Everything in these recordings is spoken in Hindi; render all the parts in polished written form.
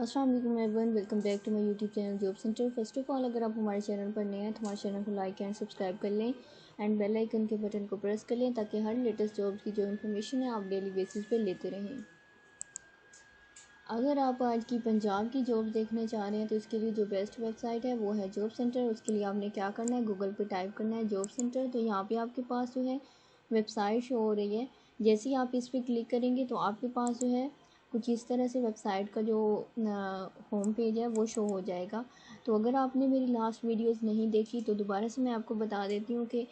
अस्सलाम वालेकुम everyone, welcome back to my YouTube channel job centre. First of all, अगर आप हमारे चैनल पर नए हैं तो हमारे चैनल को लाइक एंड सब्सक्राइब कर लें एंड बेल आइकन के बटन को प्रेस कर लें ताकि हर लेटेस्ट जॉब्स की जो इन्फॉर्मेशन है आप डेली बेसिस पे लेते रहें। अगर आप आज की पंजाब की जॉब देखना चाह रहे हैं तो इसके लिए जो बेस्ट वेबसाइट है वो है जॉब सेंटर। उसके लिए आपने क्या करना है, गूगल पे टाइप करना है जॉब सेंटर। तो यहाँ पे आपके पास जो है वेबसाइट शो हो रही है। जैसे ही आप इस पर क्लिक करेंगे तो आपके पास जो है कुछ इस तरह से वेबसाइट का जो होम पेज है वो शो हो जाएगा। तो अगर आपने मेरी लास्ट वीडियोस नहीं देखी तो दोबारा से मैं आपको बता देती हूँ कि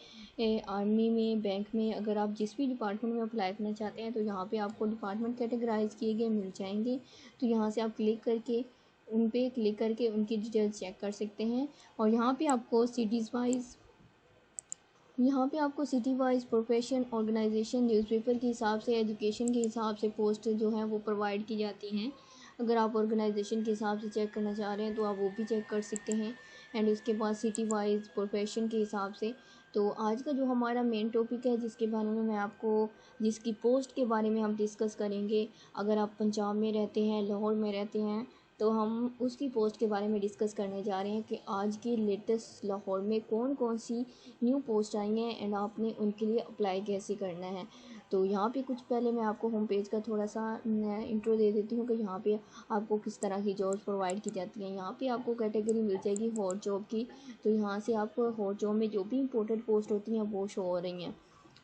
आर्मी में, बैंक में, अगर आप जिस भी डिपार्टमेंट में अप्लाई करना चाहते हैं तो यहाँ पे आपको डिपार्टमेंट कैटेगराइज किए गए मिल जाएंगे। तो यहाँ से आप क्लिक करके उन पे क्लिक करके उनकी डिटेल्स चेक कर सकते हैं। और यहाँ पे आपको city wise profession, organisation, newspaper के हिसाब से, एजुकेशन के हिसाब से पोस्ट जो हैं वो प्रोवाइड की जाती हैं। अगर आप ऑर्गेनाइजेशन के हिसाब से चेक करना चाह रहे हैं तो आप वो भी चेक कर सकते हैं। एंड उसके बाद सिटी वाइज प्रोफेशन के हिसाब से। तो आज का जो हमारा मेन टॉपिक है जिसके बारे में मैं आपको, जिसकी पोस्ट के बारे में हम डिस्कस करेंगे, अगर आप पंजाब में रहते हैं, लाहौर में रहते हैं, तो हम उसकी पोस्ट के बारे में डिस्कस करने जा रहे हैं कि आज की लेटेस्ट लाहौर में कौन कौन सी न्यू पोस्ट आई हैं एंड आपने उनके लिए अप्लाई कैसे करना है। तो यहाँ पे कुछ पहले मैं आपको होम पेज का थोड़ा सा इंट्रो दे देती हूँ कि यहाँ पे आपको किस तरह की जॉब्स प्रोवाइड की जाती हैं। यहाँ पे आपको कैटेगरी मिल जाएगी हॉट जॉब की। तो यहाँ से आपको हॉट जॉब में जो भी इंपॉर्टेंट पोस्ट होती हैं वो शो हो रही हैं।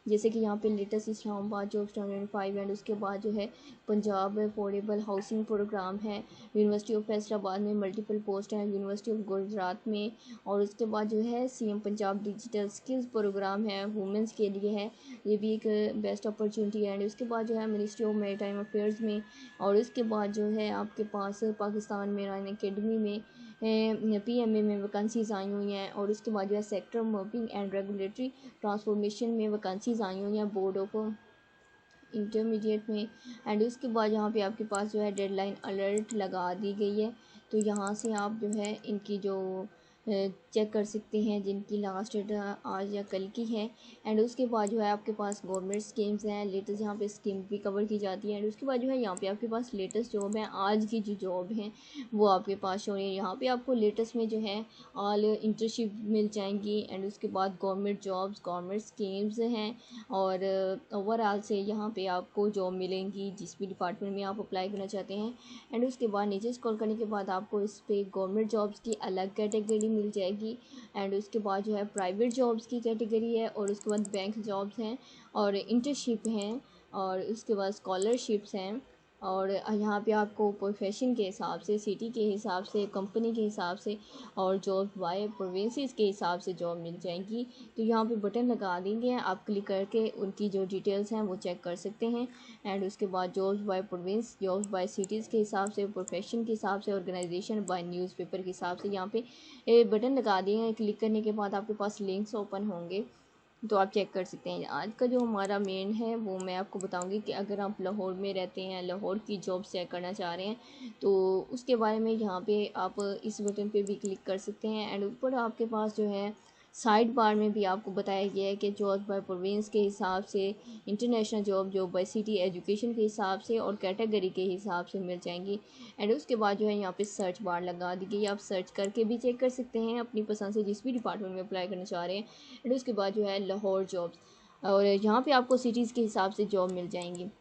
जैसे कि यहाँ पे लेटेस्ट इस्लामाबाद जॉब 2025 एंड उसके बाद जो है पंजाब अफोर्डेबल हाउसिंग प्रोग्राम है। यूनिवर्सिटी ऑफ फैसलाबाद में मल्टीपल पोस्ट हैं, यूनिवर्सिटी ऑफ गुजरात में। और उसके बाद जो है CM Punjab digital skills program है, वुमेंस के लिए है, ये भी एक बेस्ट अपॉर्चुनिटी है। एंड उसके बाद जो है मिनिस्ट्री ऑफ मैरीटाइम अफेयर्स में। और उसके बाद जो है आपके पास पाकिस्तान मेराइन अकेडमी में पीएमए में वैकेंसीज़ आई हुई हैं। और उसके बाद जो है sector mapping and regulatory transformation में वैकेंसीज़ आई हुई हैं, बोर्ड ऑफ इंटरमीडिएट में। एंड उसके बाद यहाँ पे आपके पास जो है डेडलाइन अलर्ट लगा दी गई है। तो यहाँ से आप जो है इनकी जो चेक कर सकते हैं जिनकी लास्ट डेट आज या कल की है। एंड उसके बाद जो है आपके पास गवर्नमेंट स्कीम्स हैं, लेटेस्ट यहाँ पे स्कीम भी कवर की जाती है। एंड उसके बाद जो है यहाँ पे आपके पास लेटेस्ट जॉब है, आज की जो जॉब है वो आपके पास शो है। यहाँ पे आपको लेटेस्ट में जो है ऑल इंटर्नशिप मिल जाएंगी। एंड उसके बाद गवर्नमेंट जॉब्स, गवर्नमेंट स्कीम्स हैं। और ओवरऑल से यहाँ पे आपको जॉब मिलेंगी जिस भी डिपार्टमेंट में आप अप्लाई करना चाहते हैं। एंड उसके बाद नीचे स्क्रॉल करने के बाद आपको इस पे गवर्नमेंट जॉब्स की अलग कैटेगरी मिल जाएगी। एंड उसके बाद जो है प्राइवेट जॉब्स की कैटेगरी है। और उसके बाद बैंक जॉब्स हैं और इंटर्नशिप हैं। और उसके बाद स्कॉलरशिप्स हैं। और यहाँ पे आपको प्रोफेशन के हिसाब से, सिटी के हिसाब से, कंपनी के हिसाब से और जॉब बाय प्रोविंसेस के हिसाब से जॉब मिल जाएंगी। तो यहाँ पे बटन लगा देंगे, आप क्लिक करके उनकी जो डिटेल्स हैं वो चेक कर सकते हैं। एंड उसके बाद jobs by province, jobs by cities के हिसाब से, प्रोफेशन के हिसाब से, ऑर्गेनाइजेशन बाय न्यूज़पेपर के हिसाब से यहाँ पे बटन लगा दिए। क्लिक करने के बाद आपके पास लिंक्स ओपन होंगे तो आप चेक कर सकते हैं। आज का जो हमारा मेन है वो मैं आपको बताऊंगी कि अगर आप लाहौर में रहते हैं, लाहौर की जॉब चेक करना चाह रहे हैं तो उसके बारे में यहाँ पे आप इस बटन पे भी क्लिक कर सकते हैं। एंड ऊपर आपके पास जो है साइड बार में भी आपको बताया गया है कि जॉब बाय प्रोविंस के हिसाब से, international job by city, education के हिसाब से और कैटेगरी के हिसाब से मिल जाएंगी। एंड उसके बाद जो है यहाँ पे सर्च बार लगा दी गई, आप सर्च करके भी चेक कर सकते हैं अपनी पसंद से जिस भी डिपार्टमेंट में अप्लाई करना चाह रहे हैं। एंड उसके बाद जो है लाहौर जॉब्स, और यहाँ पे आपको सिटीज़ के हिसाब से जॉब मिल जाएंगी।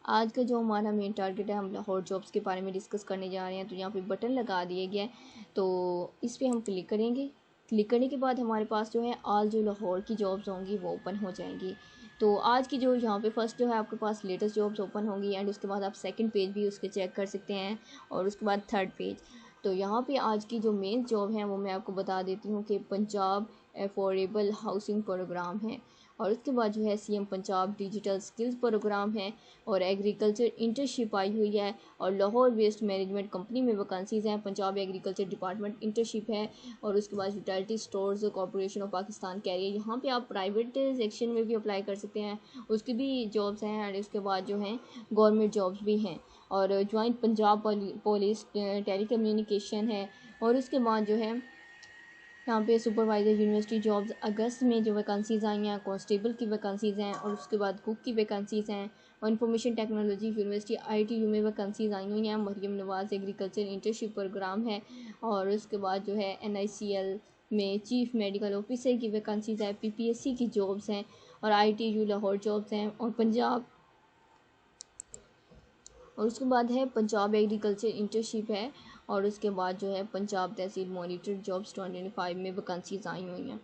आज का जो हमारा मेन टारगेट है, हम लाहौर जॉब्स के बारे में डिस्कस करने जा रहे हैं। तो यहाँ पे बटन लगा दिए गया है तो इस पर हम क्लिक करेंगे। क्लिक करने के बाद हमारे पास जो है ऑल जो लाहौर की जॉब्स होंगी वो ओपन हो जाएंगी। तो आज की जो यहाँ पे फर्स्ट जो है आपके पास लेटेस्ट जॉब्स ओपन होंगी। एंड उसके बाद आप सेकंड पेज भी उसके चेक कर सकते हैं और उसके बाद थर्ड पेज। तो यहाँ पे आज की जो मेन जॉब है वो मैं आपको बता देती हूँ कि पंजाब अफोर्डेबल हाउसिंग प्रोग्राम है। और उसके बाद जो है CM Punjab digital skills program है। और एग्रीकल्चर इंटर्नशिप आई हुई है। और लाहौर वेस्ट मैनेजमेंट कंपनी में वैकेंसीज़ हैं, पंजाब एग्रीकल्चर डिपार्टमेंट इंटर्नशिप है। और उसके बाद utility stores corporation of Pakistan कह रही है, यहाँ पे आप प्राइवेट सेक्शन में भी अप्लाई कर सकते हैं, उसकी भी जॉब्स हैं। और उसके बाद जो हैं गवर्नमेंट जॉब्स भी हैं। और joint Punjab police telecommunication है। और उसके बाद जो है यहाँ पे सुपरवाइज़र यूनिवर्सिटी जॉब्स अगस्त में जो वैकेंसीज़ आई हैं, कांस्टेबल की वैकेंसीज़ हैं। और उसके बाद कुक की वैकेंसीज़ हैं। और इंफॉर्मेशन टेक्नोलॉजी यूनिवर्सिटी ITU में वैकेंसीज आई हुई हैं। मरियम नवाज़ एग्रीकल्चर इंटर्नशिप प्रोग्राम है। और उसके बाद जो है NICL में चीफ मेडिकल ऑफिसर की वैकेंसीज है। PPSC की जॉब्स हैं और ITU लाहौर जॉब्स हैं। और पंजाब, और उसके बाद है पंजाब एग्रीकल्चर इंटर्नशिप है। और उसके बाद जो है पंजाब तहसील मॉनिटर जॉब्स 2025 में वैकेंसीज आई हुई हैं।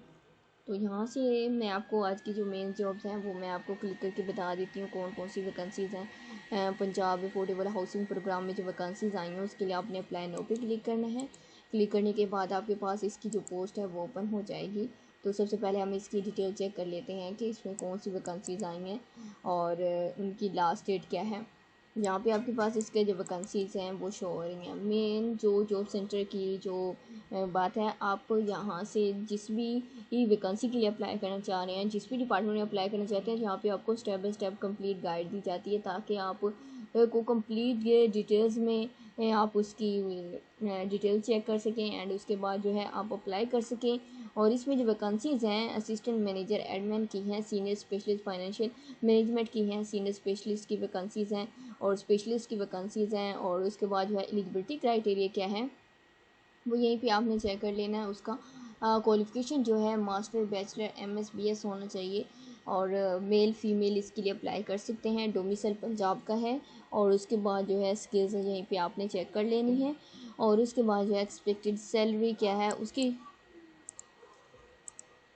तो यहाँ से मैं आपको आज की जो मेन जॉब्स हैं वो मैं आपको क्लिक करके बता देती हूँ कौन कौन सी वैकेंसीज़ हैं। पंजाब अफोर्डेबल हाउसिंग प्रोग्राम में जो वैकेंसीज़ आई हैं उसके लिए आपने अप्लाई नाउ पे क्लिक करना है। क्लिक करने के बाद आपके पास इसकी जो पोस्ट है वो ओपन हो जाएगी। तो सबसे पहले हम इसकी डिटेल चेक कर लेते हैं कि इसमें कौन सी वैकेंसीज़ आई हैं और उनकी लास्ट डेट क्या है। यहाँ पे आपके पास इसके जो वैकेंसीज़ हैं वो शो हो रही हैं। मेन जो जॉब सेंटर की जो बात है, आप यहाँ से जिस भी वैकेंसी के लिए अप्लाई करना चाह रहे हैं, जिस भी डिपार्टमेंट में अप्लाई करना चाहते हैं, यहाँ पे आपको step by step complete guide दी जाती है ताकि आप को कंप्लीट ये डिटेल्स में आप उसकी डिटेल चेक कर सकें एंड उसके बाद जो है आप अप्लाई कर सकें। और इसमें जो वैकेंसीज़ हैं असिस्टेंट मैनेजर एडमिन की हैं, सीनियर स्पेशलिस्ट फाइनेंशियल मैनेजमेंट की हैं, सीनियर स्पेशलिस्ट की वैकेंसीज़ हैं और स्पेशलिस्ट की वैकेंसीज़ हैं। और उसके बाद जो है एलिजिबिलिटी क्राइटेरिया क्या है वो यहीं पे आपने चेक कर लेना है। उसका क्वालिफ़िकेशन जो है मास्टर, बैचलर, MS, BS होना चाहिए। और मेल फीमेल इसके लिए अप्लाई कर सकते हैं। डोमिसाइल पंजाब का है। और उसके बाद जो है स्किल्स यहीं पे आपने चेक कर लेनी है। और उसके बाद जो है एक्सपेक्टेड सैलरी क्या है उसकी,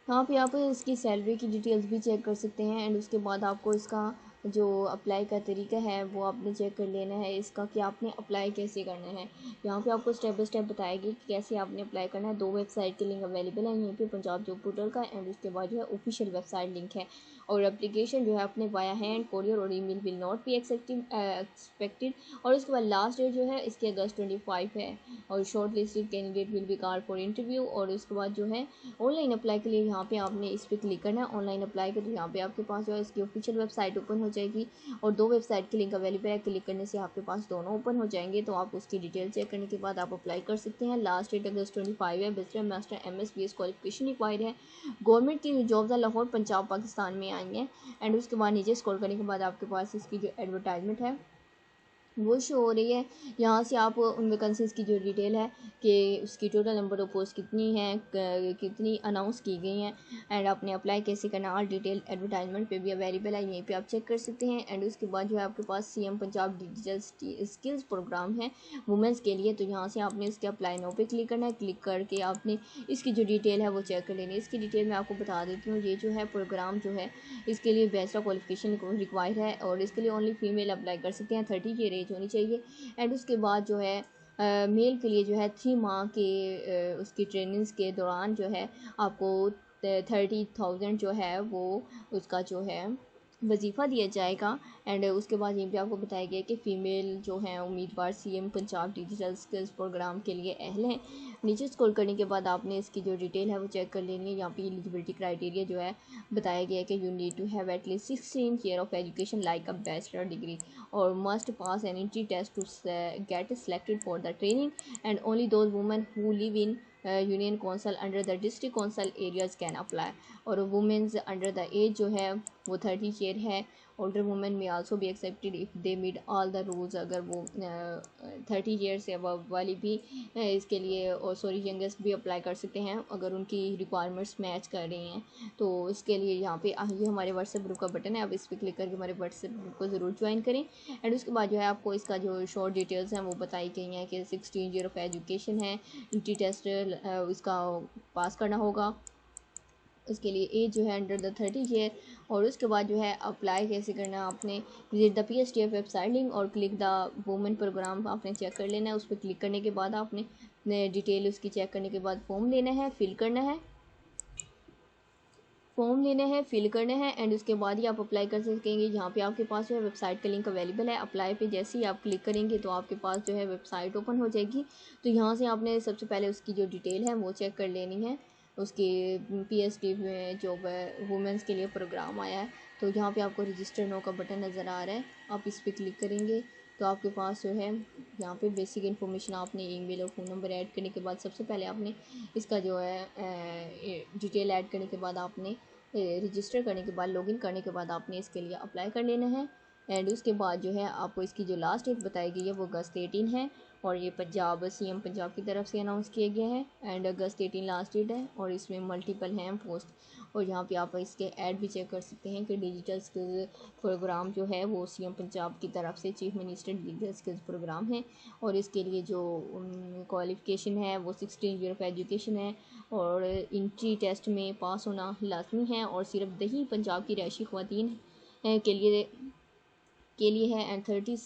यहाँ पे आप इसकी सैलरी की डिटेल्स भी चेक कर सकते हैं। एंड उसके बाद आपको इसका जो अप्लाई का तरीका है वो आपने चेक कर लेना है इसका कि आपने अप्लाई कैसे करना है। यहाँ पे आपको स्टेप बाय स्टेप बताएगी कि कैसे आपने अप्लाई करना है। 2 वेबसाइट के लिंक अवेलेबल है यहीं पे, पंजाब जॉब पोर्टल का एंड उसके बाद जो है ऑफिशियल वेबसाइट लिंक है। और एप्लीकेशन जो है अपने वाया हैंड, कोरियर और email will not be expected. और उसके बाद लास्ट डेट जो है इसकी अगस्त 25 है। और short listed candidate will be called for interview. और उसके बाद जो है ऑनलाइन अप्लाई के लिए यहाँ पे आपने इस पर क्लिक करना है। ऑनलाइन अप्लाई के तो यहाँ पे आपके पास जो है इसकी ऑफिशियल वेबसाइट ओपन हो जाएगी और 2 वेबसाइट के लिंक अवेलेबल है। क्लिक करने से आपके पास दोनों ओपन हो जाएंगे। तो आप उसकी डिटेल चेक करने के बाद आप अप्लाई कर सकते हैं। लास्ट डेट अगस्त 25 है। Bachelor, master, MS, BS qualification required है। गवर्नमेंट की जॉब्स है लाहौर पंजाब पाकिस्तान में आई हैं। एंड उसके बाद नीचे स्क्रॉल करने के बाद आपके पास इसकी जो एडवर्टाइजमेंट है वो शो हो रही है। यहाँ से आप उन वैकेंसीज़ की जो डिटेल है कि उसकी टोटल नंबर ऑफ पोस्ट कितनी है, कितनी अनाउंस की गई हैं एंड आपने अप्लाई कैसे करना, ऑल डिटेल एडवर्टाइजमेंट पे भी अवेलेबल है, यहीं पे आप चेक कर सकते हैं। एंड उसके बाद जो है आपके पास CM Punjab digital skills program है वुमेंस के लिए। तो यहाँ से आपने इसके अप्लाई नाउ पे क्लिक करना है। क्लिक करके आपने इसकी जो डिटेल है वो चेक कर लेनी है। इसकी डिटेल मैं आपको बता देती हूँ। ये जो है प्रोग्राम जो है इसके लिए बैचलर क्वालिफिकेशन रिक्वायर्ड है और इसके लिए ओनली फीमेल अप्लाई कर सकते हैं। 30 की एज होनी चाहिए। एंड उसके बाद जो है मेल के लिए जो है 3 माह के उसकी ट्रेनिंग्स के दौरान जो है आपको 30,000 जो है वो उसका जो है वजीफ़ा दिया जाएगा। एंड उसके बाद यहीं पे आपको बताया गया कि फ़ीमेल जो हैं उम्मीदवार CM Punjab digital skills program के लिए अहल हैं। नीचे स्क्रॉल करने के बाद आपने इसकी जो डिटेल है वो चेक कर लेनी है। यहाँ पे एलिजिबिलिटी क्राइटेरिया जो है बताया गया है कि you need to have at least 16 year of education like a bachelor degree और must pass an entry test to get selected for the training and only those women who live in union council under the district council areas can apply. और वुमेन्स अंडर द एज जो है वो 30 ईयर है। Older women may also be accepted if they meet all the rules. अगर वो 30 ईयर से अबव वाली भी इसके लिए और सॉरी यंगेस्ट भी अप्लाई कर सकते हैं अगर उनकी रिक्वायरमेंट्स मैच कर रही हैं। तो इसके लिए यहाँ पे ये हमारे व्हाट्सएप ग्रुप का बटन है, आप इस पर क्लिक करके हमारे व्हाट्सएप ग्रुप को ज़रूर ज्वाइन करें। एंड उसके बाद जो है आपको इसका जो शॉर्ट डिटेल्स हैं वो बताई गई हैं कि 16 ईयर ऑफ एजुकेशन है, इंट्री टेस्ट इसका पास करना होगा, उसके लिए एज जो है अंडर द 30 ईयर। और उसके बाद जो है अप्लाई कैसे करना, आपने visit the PSTF website link और क्लिक द वुमेन प्रोग्राम आपने चेक कर लेना है। उस पर क्लिक करने के बाद आपने डिटेल उसकी चेक करने के बाद फॉर्म लेना है, फिल करना है, फिल करना है एंड उसके बाद ही आप अप्लाई कर सकेंगे। यहाँ पे आपके पास जो है वेबसाइट का लिंक अवेलेबल है। अप्लाई पे जैसे ही आप क्लिक करेंगे तो आपके पास जो है वेबसाइट ओपन हो जाएगी। तो यहाँ से आपने सबसे पहले उसकी जो डिटेल है वो चेक कर लेनी है। उसके PSD में जो वुमेंस के लिए प्रोग्राम आया है तो यहाँ पे आपको रजिस्टर नो का बटन नज़र आ रहा है, आप इस पर क्लिक करेंगे तो आपके पास जो है यहाँ पे बेसिक इन्फॉर्मेशन आपने ईमेल और फ़ोन नंबर ऐड करने के बाद सबसे पहले आपने इसका जो है डिटेल ऐड करने के बाद आपने रजिस्टर करने के बाद लॉगिन करने के बाद आपने इसके लिए अप्लाई कर लेना है। एंड उसके बाद जो है आपको इसकी जो लास्ट डेट बताई गई है वो अगस्त 18 है, और ये पंजाब सीएम पंजाब की तरफ से अनाउंस किया गया है। एंड अगस्त 18 लास्ट डेट है, और इसमें मल्टीपल हैं पोस्ट। और यहाँ पे आप इसके ऐड भी चेक कर सकते हैं कि डिजिटल स्किल्स प्रोग्राम जो है वो सीएम पंजाब की तरफ से chief minister digital skills program है, और इसके लिए जो क्वालिफ़िकेशन है वो 16 ईयर ऑफ एजुकेशन है, और इंट्री टेस्ट में पास होना लाजमी है, और सिर्फ दही पंजाब की रहायशी ख़वातीन के लिए है। एंड 30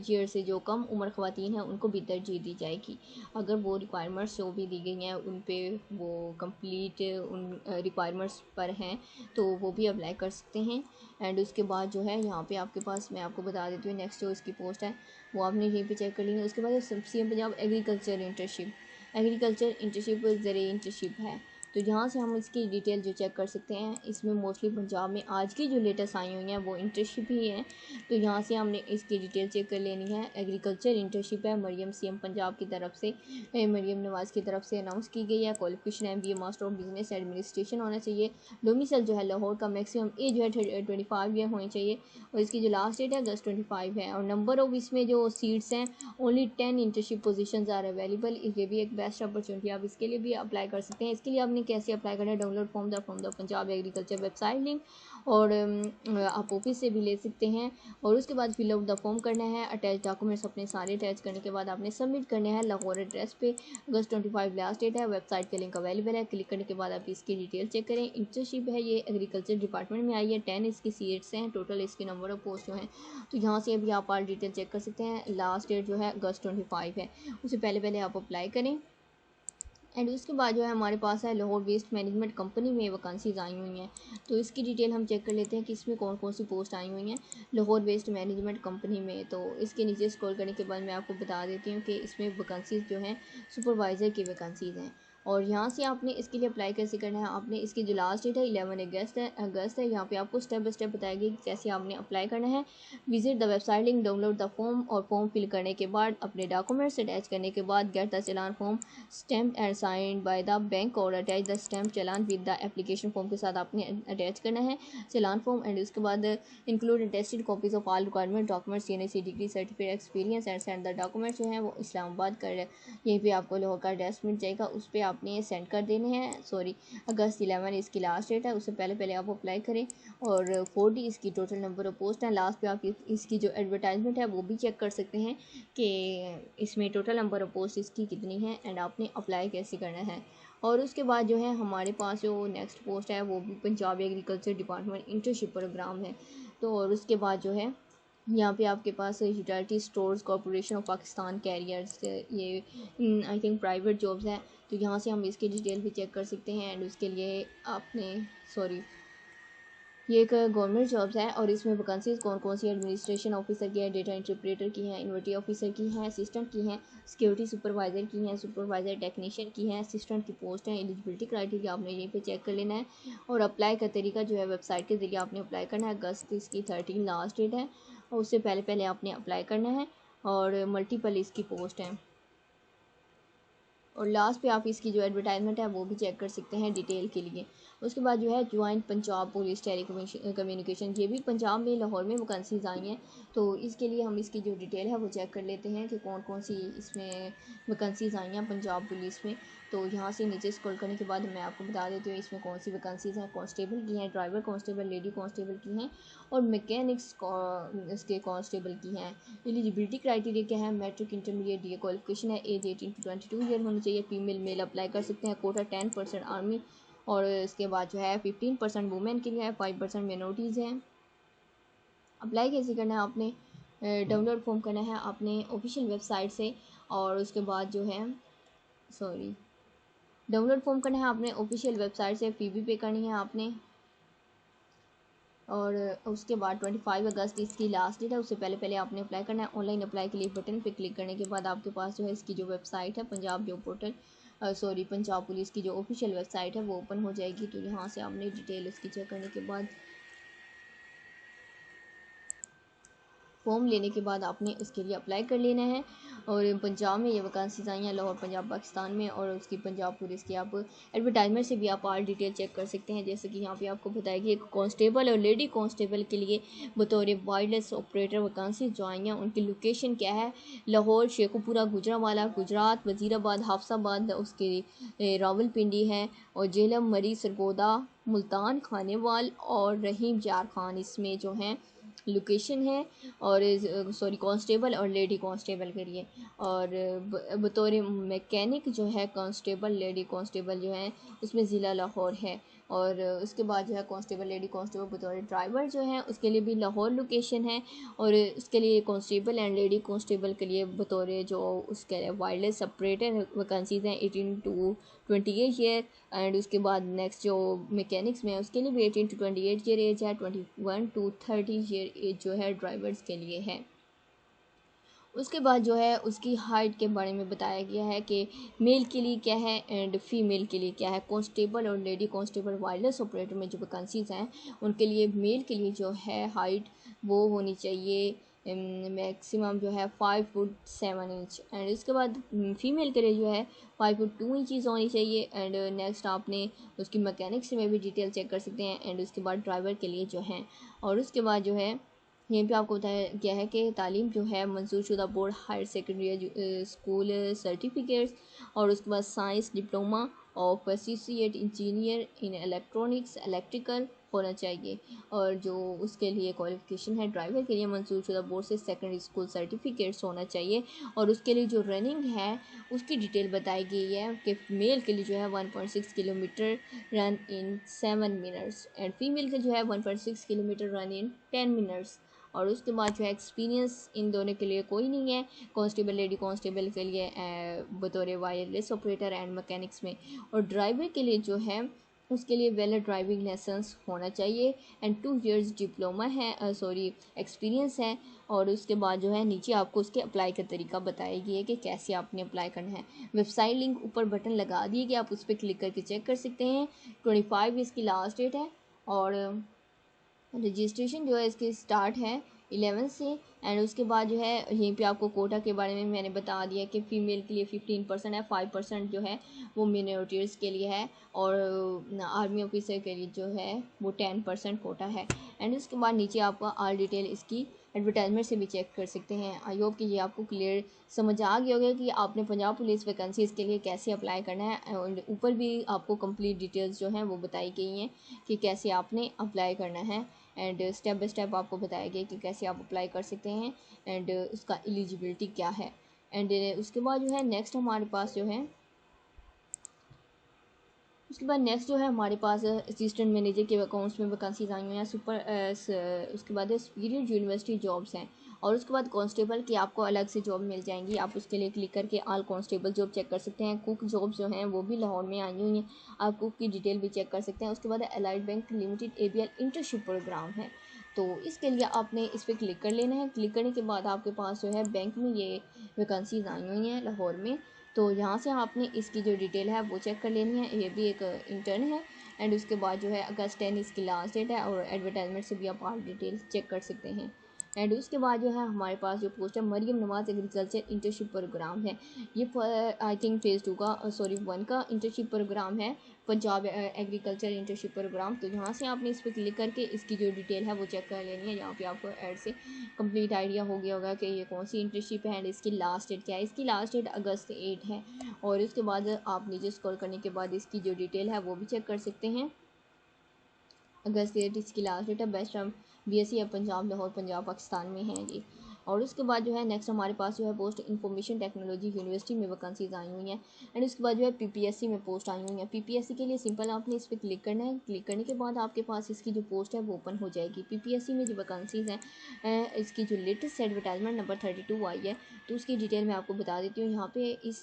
ईयर से जो कम उम्र ख़वातीन हैं उनको भी तरजीह दी जाएगी। अगर वो रिक्वायरमेंट्स जो भी दी गई हैं उन पे वो कंप्लीट उन रिक्वायरमेंट्स पर हैं तो वो भी अप्लाई कर सकते हैं। एंड उसके बाद जो है यहाँ पे आपके पास मैं आपको बता देती हूँ नेक्स्ट जो इसकी पोस्ट है वो आपने यहीं पे चेक कर ली है। उसके बाद सीएम पंजाब एग्रीकल्चर इंटर्नशिप ज़रिए इंटर्नशिप है, तो यहाँ से हम इसकी डिटेल जो चेक कर सकते हैं। इसमें मोस्टली पंजाब में आज की जो लेटेस्ट आई हुई हैं वो इंटर्नशिप ही है, तो यहाँ से हमने इसकी डिटेल चेक कर लेनी है। एग्रीकल्चर इंटर्नशिप है, मरियम सीएम पंजाब की तरफ से मरियम नवाज़ की तरफ से अनाउंस की गई है। Qualification MBA master of business administration होना चाहिए। डोमिसाइल जो है लाहौर का, मैक्सिमम एज जो है 25 ईयर होनी चाहिए, और इसकी जो लास्ट डेट है अगस्त 25 है। और नंबर ऑफ इसमें जो सीट्स हैं only 10 internship positions are available. ये भी एक बेस्ट अपॉर्चुनिटी, आप इसके लिए भी अप्लाई कर सकते हैं। इसके लिए आपने कैसे अप्लाई करना है, download form from the Punjab agriculture website link, और आप ऑफिस से भी ले सकते हैं। और उसके बाद फिल आउट द फॉर्म करना है, अटैच डॉक्यूमेंट्स अपने सारे अटैच करने के बाद आपने सबमिट करने हैं लाहौर एड्रेस पे। अगस्त 25 लास्ट डेट है, वेबसाइट का लिंक अवेलेबल है। क्लिक करने के बाद आप इसकी डिटेल चेक करें। इंटर्नशिप है ये एग्रीकल्चर डिपार्टमेंट में आई है, 10 इसकी सीट्स हैं टोटल, इसके नंबर ऑफ पोस्ट जो हैं, तो यहाँ से अभी आप डिटेल चेक कर सकते हैं। लास्ट डेट जो है अगस्त 25 है, उससे पहले आप अप्लाई करें। एंड उसके बाद जो है हमारे पास है लाहौर वेस्ट मैनेजमेंट कंपनी में वैकेंसीज आई हुई हैं, तो इसकी डिटेल हम चेक कर लेते हैं कि इसमें कौन कौन सी पोस्ट आई हुई हैं लाहौर वेस्ट मैनेजमेंट कंपनी में। तो इसके नीचे स्क्रॉल करने के बाद मैं आपको बता देती हूँ कि इसमें वैकेंसीज जो हैं सुपरवाइज़र की वैकेंसीज हैं, और यहाँ से आपने इसके लिए अप्लाई कैसे करना है। आपने इसकी जो लास्ट डेट है 11 अगस्त है। यहाँ पे आपको स्टेप बाय स्टेप बताएगी कि कैसे आपने अप्लाई करना है। Visit the website link, download the form, और फॉर्म फिल करने के बाद अपने डॉक्यूमेंट्स अटैच करने के बाद get the challan form stamp and signed by the bank, और attach the stamp challan with the application form के साथ आपने अटैच करना है चलान फॉर्म। एंड उसके बाद include attested copies of all requirement documents, यानी सी degree certificate experience, and send the documents जो हैं वो इस्लामाबाद कर यहीं पे आपको लाहौर का एड्रेस मिल जाएगा, उस पर आपने सेंड कर देने हैं। सॉरी, अगस्त 11 इसकी लास्ट डेट है, उससे पहले आप अप्लाई करें। और 40 इसकी टोटल नंबर ऑफ पोस्ट है। लास्ट पे आप इसकी जो एडवर्टाइजमेंट है वो भी चेक कर सकते हैं कि इसमें टोटल नंबर ऑफ पोस्ट इसकी कितनी है एंड आपने अप्लाई कैसे करना है। और उसके बाद जो है हमारे पास जो नेक्स्ट पोस्ट है वो भी Punjab agriculture department internship program है। तो और उसके बाद जो है यहाँ पे आपके पास utility stores corporation of Pakistan carriers, ये आई थिंक प्राइवेट जॉब्स हैं, तो यहाँ से हम इसकी डिटेल भी चेक कर सकते हैं। एंड उसके लिए आपने ये एक गवर्नमेंट जॉब्स है, और इसमें वैकेंसीज कौन कौन सी एडमिनिस्ट्रेशन ऑफिसर की है, डेटा इंटरप्रेटर की हैं, इन्वेंटरी ऑफिसर की हैं, असिस्टेंट की हैं, सिक्योरिटी सुपरवाइज़र की हैं, सुपरवाइज़र टेक्नीशियन की हैं, असिस्टेंट की पोस्ट हैं। एलिजिबिलिटी क्राइटेरिया आपने यहीं पे चेक कर लेना है, और अप्लाई का तरीका जो है वेबसाइट के ज़रिए आपने अप्लाई करना है। अगस्त इसकी 13 लास्ट डेट है, और उससे पहले आपने अप्लाई करना है, और मल्टीपल इसकी पोस्ट हैं। और लास्ट पे आप इसकी जो एडवर्टाइजमेंट है वो भी चेक कर सकते हैं डिटेल के लिए। उसके बाद जो है joint Punjab police telecommunication, ये भी पंजाब में लाहौर में वैकेंसीज आई हैं, तो इसके लिए हम इसकी जो डिटेल है वो चेक कर लेते हैं कि कौन कौन सी इसमें वैकेंसीज आई हैं पंजाब पुलिस में। तो यहाँ से नीचे स्क्रॉल करने के बाद मैं आपको बता देती हूँ इसमें कौन सी वैकेंसीज हैं। कांस्टेबल की हैं, ड्राइवर कांस्टेबल, लेडी कांस्टेबल की हैं, और मैकेनिक्स इसके कांस्टेबल की हैं। एलिजिबिलिटी क्राइटेरिया क्या है, मैट्रिक इंटरमीडिएट ये क्वालिफिकेशन है, एज 18 to 22 ईयर होनी चाहिए, फीमेल मेल अप्लाई कर सकते हैं, कोटा 10% आर्मी, और इसके बाद जो है 15% वुमेन के लिए है, 5% मिनोरिटीज़ हैं। अप्लाई कैसे करना है, आपने डाउनलोड फॉर्म करना है आपने ऑफिशियल वेबसाइट से, और उसके बाद जो है डाउनलोड फॉर्म करना है आपने ऑफिशियल वेबसाइट से, फ़ी भी पे करनी है आपने। और उसके बाद 25 अगस्त इसकी लास्ट डेट है, उससे पहले आपने अप्लाई करना है। ऑनलाइन अप्लाई के लिए बटन पे क्लिक करने के बाद आपके पास जो है इसकी जो वेबसाइट है Punjab job portal Punjab police की जो ऑफिशियल वेबसाइट है वो ओपन हो जाएगी। तो यहाँ से आपने डिटेल उसकी चेक करने के बाद फॉर्म लेने के बाद आपने उसके लिए अप्लाई कर लेना है। और पंजाब में ये वैकेंसीज आई हैं, लाहौर पंजाब पाकिस्तान में, और उसकी पंजाब पुलिस की आप एडवर्टाइजमेंट से भी आप ऑल डिटेल चेक कर सकते हैं। जैसे कि यहाँ पे आपको बताया कि एक कांस्टेबल और लेडी कांस्टेबल के लिए बतौर वायरलेस ऑपरेटर वैकेंसी जो आई हैं उनकी लोकेशन क्या है, लाहौर, शेखुपुरा, गुजरांवाला, गुजरात, वजीराबाद, हाफसाबाद, उसके रावलपिंडी है, और झेलम, मरी, सरगोदा, मुल्तान, खानेवाल और रहीम जार खान इसमें जो हैं लोकेशन है। और सॉरी कांस्टेबल और लेडी कांस्टेबल के लिए, और बतौर मैकेनिक जो है कांस्टेबल लेडी कांस्टेबल जो है उसमें ज़िला लाहौर है। और उसके बाद जो है कांस्टेबल लेडी कांस्टेबल बतौर ड्राइवर जो है उसके लिए भी लाहौर लोकेशन है। और उसके लिए कांस्टेबल एंड लेडी कांस्टेबल के लिए बतौर जो उसके वायरलेस ऑपरेटर वैकेंसीज हैं 18 to 28 ईयर। एंड उसके बाद नेक्स्ट जो मैकेनिक्स में है उसके लिए भी 18 to 28 ईयर एज है, 21 to 30 ईयर एज जो है ड्राइवर्स के लिए है। उसके बाद जो है उसकी हाइट के बारे में बताया गया है कि मेल के लिए क्या है एंड फीमेल के लिए क्या है। कांस्टेबल और लेडी कांस्टेबल वायरलेस ऑपरेटर में जो वैकेंसीज हैं उनके लिए मेल के लिए जो है हाइट वो होनी चाहिए मैक्सिमम जो है 5 फुट 7 इंच। एंड उसके बाद फीमेल के लिए जो है 5 फुट 2 इंचज़ होनी चाहिए। एंड नेक्स्ट आपने उसकी मैकेनिक्स में भी डिटेल चेक कर सकते हैं। एंड उसके बाद ड्राइवर के लिए जो है, और उसके बाद जो है यहीं पे आपको बताया गया है कि तालीम जो है मंजूरशुदा board higher secondary school certificates, और उसके बाद science diploma of associate engineer in electronics electrical होना चाहिए। और जो उसके लिए क्वालिफिकेशन है ड्राइवर के लिए मंजूरशुदा बोर्ड से सेकेंडरी स्कूल सर्टिफिकेट्स होना चाहिए। और उसके लिए जो रनिंग है उसकी डिटेल बताई गई है कि मेल के लिए जो है 1.6 kilometre run in 7 minutes and female के जो है 1.6 किलोमीटर रन इन 10 मिनट्स। और उसके बाद जो है एक्सपीरियंस इन दोनों के लिए कोई नहीं है, कांस्टेबल लेडी कांस्टेबल के लिए बतौर वायरलेस ऑपरेटर एंड मैकेनिक्स में। और ड्राइवर के लिए जो है उसके लिए वैलिड ड्राइविंग लाइसेंस होना चाहिए एंड 2 इयर्स डिप्लोमा है एक्सपीरियंस है। और उसके बाद जो है नीचे आपको उसके अप्लाई का तरीका बताया गया है कि कैसे आपने अप्लाई करना है। वेबसाइट लिंक ऊपर बटन लगा दिए कि आप उस पर क्लिक करके चेक कर सकते हैं। 25 इसकी लास्ट डेट है, और रजिस्ट्रेशन जो है इसकी स्टार्ट है 11 से। एंड उसके बाद जो है यहीं पे आपको कोटा के बारे में मैंने बता दिया कि फ़ीमेल के लिए 15% है, 5% जो है वो मिनोरिटीज़ के लिए है, और आर्मी ऑफिसर के लिए जो है वो 10% कोटा है। एंड उसके बाद नीचे आपका ऑल डिटेल इसकी एडवर्टाइजमेंट से भी चेक कर सकते हैं। आई होप कि ये आपको क्लियर समझ आ गया होगा कि आपने पंजाब पुलिस वैकेंसीज़ के लिए कैसे अप्लाई करना है। और ऊपर भी आपको कंप्लीट डिटेल्स जो हैं वो बताई गई हैं कि कैसे आपने अप्लाई करना है। एंड स्टेप बाय स्टेप आपको बताया गया कि कैसे आप अप्लाई कर सकते हैं एंड उसका एलिजिबिलिटी क्या है। एंड उसके बाद जो है नेक्स्ट हमारे पास जो है हमारे पास असिस्टेंट मैनेजर के अकाउंट्स में वैकेंसीज आई हुई हैं। उसके बाद सुपीरियर यूनिवर्सिटी जॉब्स हैं। और उसके बाद कांस्टेबल की आपको अलग से जॉब मिल जाएंगी, आप उसके लिए क्लिक करके ऑल कांस्टेबल जॉब चेक कर सकते हैं। कुक जॉब्स जो हैं वो भी लाहौर में आई हुई हैं, आप कुक की डिटेल भी चेक कर सकते हैं। उसके बाद allied bank limited ABL internship program है, तो इसके लिए आपने इस पर क्लिक कर लेना है। क्लिक करने के बाद आपके पास जो है बैंक में ये वैकेंसीज आई हुई हैं लाहौर में, तो यहाँ से आपने इसकी जो डिटेल है वो चेक कर लेनी है। ये भी एक इंटर्न है। एंड उसके बाद जो है अगस्त 10 इसकी लास्ट डेट है, और एडवर्टाइजमेंट से भी आप ऑल डिटेल चेक कर सकते हैं। एंड उसके बाद जो है हमारे पास जो पोस्ट है मरियम नवाज़ एग्रीकल्चर इंटर्नशिप प्रोग्राम है। ये आई थिंक फेज़ 2 का 1 का इंटर्नशिप प्रोग्राम है, पंजाब एग्रीकल्चर इंटर्नशिप प्रोग्राम। तो यहाँ से आपने इस पर क्लिक करके इसकी जो डिटेल है वो चेक कर लेनी है। यहाँ पे आपको ऐड से कंप्लीट आइडिया हो गया होगा कि ये कौन सी इंटर्नशिप है एंड इसकी लास्ट डेट क्या है। इसकी लास्ट डेट अगस्त 8 है। और उसके बाद आप नीचे स्क्रॉल करने के बाद इसकी जो डिटेल है वो भी चेक कर सकते हैं। अगस्त 8 इसकी लास्ट डेट है। बेस्ट BSc है पंजाब लाहौर पंजाब पाकिस्तान में है ये। और उसके बाद जो है नेक्स्ट हमारे पास जो है पोस्ट इंफॉर्मेशन टेक्नोलॉजी यूनिवर्सिटी में वैकेंसीज आई हुई हैं। एंड उसके बाद जो है PPSC में पोस्ट आई हुई हैं। PPSC के लिए सिंपल आपने इस पर क्लिक करना है। क्लिक करने के बाद आपके पास इसकी जो पोस्ट है वो ओपन हो जाएगी। PPSC में जो वैकेंसीज हैं इसकी जो लेटेस्ट एडवर्टाइजमेंट नंबर 32 आई है, तो उसकी डिटेल मैं आपको बता देती हूँ। यहाँ पे इस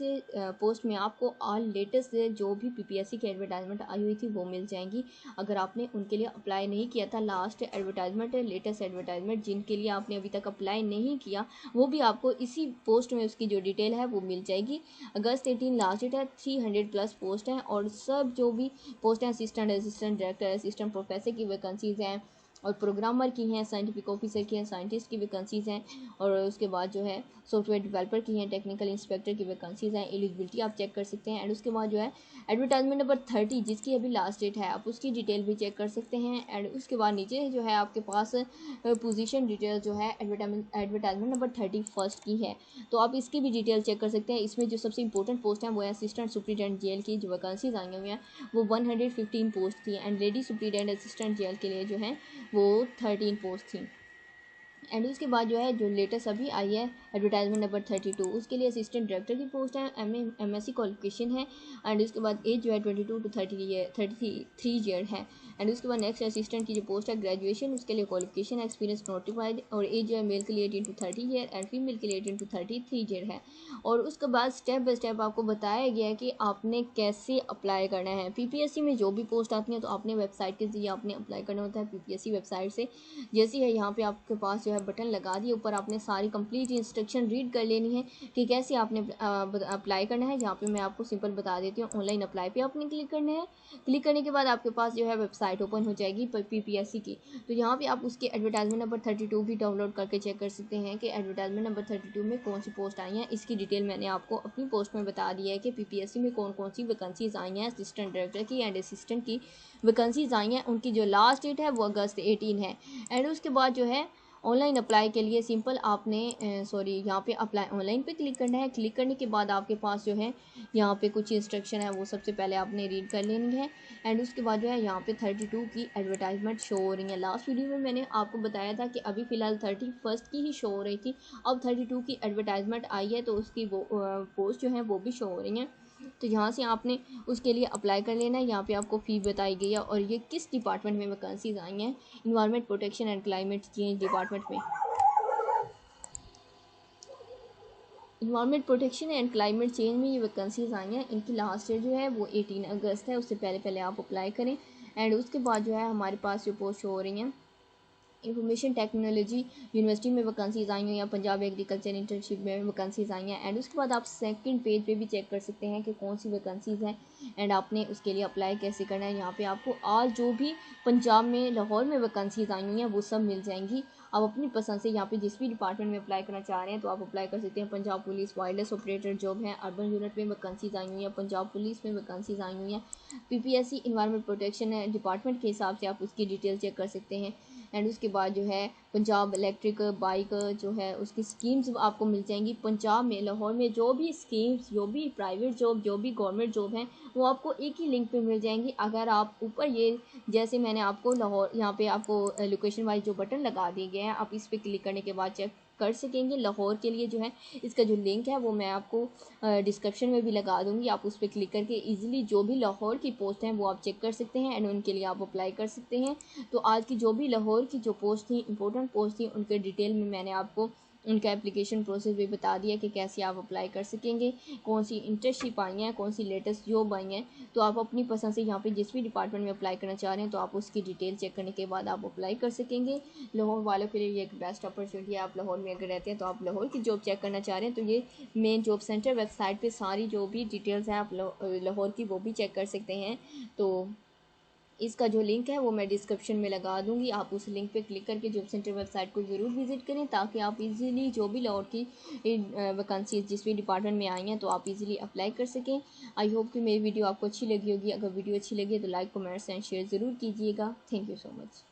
पोस्ट में आपको ऑल लेटेस्ट जो भी PPSC की एडवर्टाइजमेंट आई हुई थी वो मिल जाएंगी। अगर आपने उनके लिए अप्लाई नहीं किया था, लास्ट एडवर्टाइजमेंट लेटेस्ट एडवर्टाइजमेंट जिनके लिए आपने अभी तक अप्लाई नहीं किया, वो भी आपको इसी पोस्ट में उसकी जो डिटेल है वो मिल जाएगी। अगस्त 18 लास्ट डेट है। 300+ पोस्ट हैं, और सब जो भी पोस्ट हैं असिस्टेंट डायरेक्टर असिस्टेंट प्रोफेसर की वैकेंसीज हैं। और प्रोग्रामर की हैं, साइंटिफिक ऑफिसर की हैं, साइंटिस्ट की वैकेंसीज़ हैं, और उसके बाद जो है सॉफ्टवेयर डेवलपर की हैं, टेक्निकल इंस्पेक्टर की वैकेंसीज़ हैं। एलिजिबिलिटी आप चेक कर सकते हैं। एंड उसके बाद जो है एडवर्टाइजमेंट नंबर 30 जिसकी अभी लास्ट डेट है, आप उसकी डिटेल भी चेक कर सकते हैं। एंड उसके बाद नीचे जो है आपके पास पोजीशन डिटेल जो है एडवर्टाइजमेंट नंबर 31 की है, तो आप इसकी भी डिटेल चेक कर सकते हैं। इसमें जो सबसे इंपॉर्टेंट पोस्ट है वो है असिस्टेंट सुप्रीटेंडेंट जेल की जो वैकेंसीज आई हुई हैं वो 115 पोस्ट थी। And lady superintendent assistant jail के लिए जो है वो 13 पोस्ट थी। एंड उसके बाद जो है जो लेटेस्ट अभी आई है एडवर्टाइजमेंट नंबर 32, उसके लिए असिस्टेंट डायरेक्टर की पोस्ट है, MSc क्वालिफिकेशन है। एंड उसके बाद एज जो है 22 to 33 ईयर है। एंड उसके बाद नेक्स्ट असिस्टेंट की जो पोस्ट है ग्रेजुएशन, उसके लिए क्वालिफिकेशन एक्सपीरियंस नोटिफाइड, और एज जो है मेल के लिए 18 to 30 ईयर एंड फीमेल के लिए 18 to 33 ईयर है। और उसके बाद स्टेप बाय स्टेप आपको बताया गया है कि आपने कैसे अप्लाई करना है। PPSC में जो भी पोस्ट आती हैं तो आपने वेबसाइट के जरिए आपने अप्लाई करना होता है PPSC वेबसाइट से। जैसी है यहाँ पे आपके पास जो है बटन लगा दिए ऊपर, आपने सारी कंप्लीट इंस्ट्रक्शन रीड कर लेनी है कि कैसे आपने अप्लाई करना है। यहाँ पे मैं आपको सिंपल बता देती हूँ। ऑनलाइन अप्लाई पे आपने क्लिक करना है। क्लिक करने के बाद आपके पास जो है वेबसाइट ओपन हो जाएगी PPSC की। तो यहाँ पे आप उसके एडवर्टाइजमेंट नंबर 32 भी डाउनलोड करके चेक कर सकते हैं कि एडवर्टाइजमेंट नंबर 32 में कौन सी पोस्ट आई हैं। इसकी डिटेल मैंने आपको अपनी पोस्ट में बता दी है कि PPSC में कौन कौन सी वैकेंसीज आई हैं। असिस्टेंट डायरेक्टर की एंड असिस्टेंट की वैकेंसीज आई हैं, उनकी जो लास्ट डेट है वो अगस्त 18 है। एंड उसके बाद जो है ऑनलाइन अप्लाई के लिए सिंपल आपने यहाँ पे अप्लाई ऑनलाइन पे क्लिक करना है। क्लिक करने के बाद आपके पास जो है यहाँ पे कुछ इंस्ट्रक्शन है वो सबसे पहले आपने रीड कर लेनी है। एंड उसके बाद जो है यहाँ पे 32 की एडवर्टाइजमेंट शो हो रही है। लास्ट वीडियो में मैंने आपको बताया था कि अभी फ़िलहाल 31 की ही शो हो रही थी, अब 32 की एडवर्टाइजमेंट आई है तो उसकी वो पोस्ट जो है वो भी शो हो रही हैं। तो यहाँ से आपने उसके लिए अप्लाई कर लेना है। यहाँ पे आपको फ़ी बताई गई है और ये किस डिपार्टमेंट में वैकेंसीज आई हैं, environment protection and climate change department में। Environment protection and climate change में ये वैकेंसीज आई हैं। इनकी लास्ट डेट जो है वो 18 अगस्त है, उससे पहले पहले आप अप्लाई करें। एंड उसके बाद जो है हमारे पास जो पोस्ट हो रही हैं इंफॉर्मेशन टेक्नोलॉजी यूनिवर्सिटी में वैकेंसीज आई हैं या पंजाब एग्रीकल्चर इंटर्नशिप में वैकेंसीज आई हैं। एंड उसके बाद आप सेकंड पेज पे भी चेक कर सकते हैं कि कौन सी वैकेंसीज हैं एंड आपने उसके लिए अप्लाई कैसे करना है। यहाँ पे आपको आज जो भी पंजाब में लाहौर में वैकेंसीज आई हुई हैं वो सब मिल जाएंगी। आप अपनी पसंद से यहाँ पे जिस भी डिपार्टमेंट में अप्लाई करना चाह रहे हैं तो आप अप्लाई कर सकते हैं। Punjab police wireless operator job है, अर्बन यूनिट में वैकेंसीज आई हुई हैं, पंजाब पुलिस में वैकेंसीज आई हुई हैं, PPSC इन्वायरमेंट प्रोटेक्शन है डिपार्टमेंट के हिसाब से आप उसकी डिटेल चेक कर सकते हैं। एंड उसके बाद जो है पंजाब इलेक्ट्रिक बाइक जो है उसकी स्कीम्स आपको मिल जाएंगी। पंजाब में लाहौर में जो भी स्कीम्स, जो भी प्राइवेट जॉब, जो भी गवर्नमेंट जॉब हैं वो आपको एक ही लिंक पे मिल जाएंगी। अगर आप ऊपर ये जैसे मैंने आपको लाहौर यहाँ पे आपको लोकेशन वाइज जो बटन लगा दिए गए हैं आप इस पर क्लिक करने के बाद चेक कर सकेंगे। लाहौर के लिए जो है इसका जो लिंक है वो मैं आपको डिस्क्रिप्शन में भी लगा दूंगी। आप उस पर क्लिक करके इजीली जो भी लाहौर की पोस्ट हैं वो आप चेक कर सकते हैं एंड उनके लिए आप अप्लाई कर सकते हैं। तो आज की जो भी लाहौर की जो पोस्ट थी, इंपॉर्टेंट पोस्ट थी, उनके डिटेल में मैंने आपको उनका एप्लीकेशन प्रोसेस भी बता दिया कि कैसे आप अप्लाई कर सकेंगे, कौन सी इंटर्नशिप आई हैं, कौन सी लेटेस्ट जॉब आई हैं। तो आप अपनी पसंद से यहाँ पे जिस भी डिपार्टमेंट में अप्लाई करना चाह रहे हैं तो आप उसकी डिटेल चेक करने के बाद आप अप्लाई कर सकेंगे। लाहौर वालों के लिए ये एक बेस्ट अपॉर्चुनिटी है। आप लाहौर में अगर रहते हैं तो आप लाहौर की जॉब चेक करना चाह रहे हैं तो ये मेन जॉब सेंटर वेबसाइट पर सारी जो भी डिटेल्स हैं आप लाहौर की वो भी चेक कर सकते हैं। तो इसका जो लिंक है वो मैं डिस्क्रिप्शन में लगा दूंगी। आप उस लिंक पे क्लिक करके जॉब सेंटर वेबसाइट को ज़रूर विजिट करें ताकि आप इजीली जो भी लाहौर की वैकेंसी जिस भी डिपार्टमेंट में आई हैं तो आप इजीली अप्लाई कर सकें। आई होप कि मेरी वीडियो आपको अच्छी लगी होगी। अगर वीडियो अच्छी लगी तो लाइक, कमेंट्स एंड शेयर ज़रूर कीजिएगा। Thank you so much.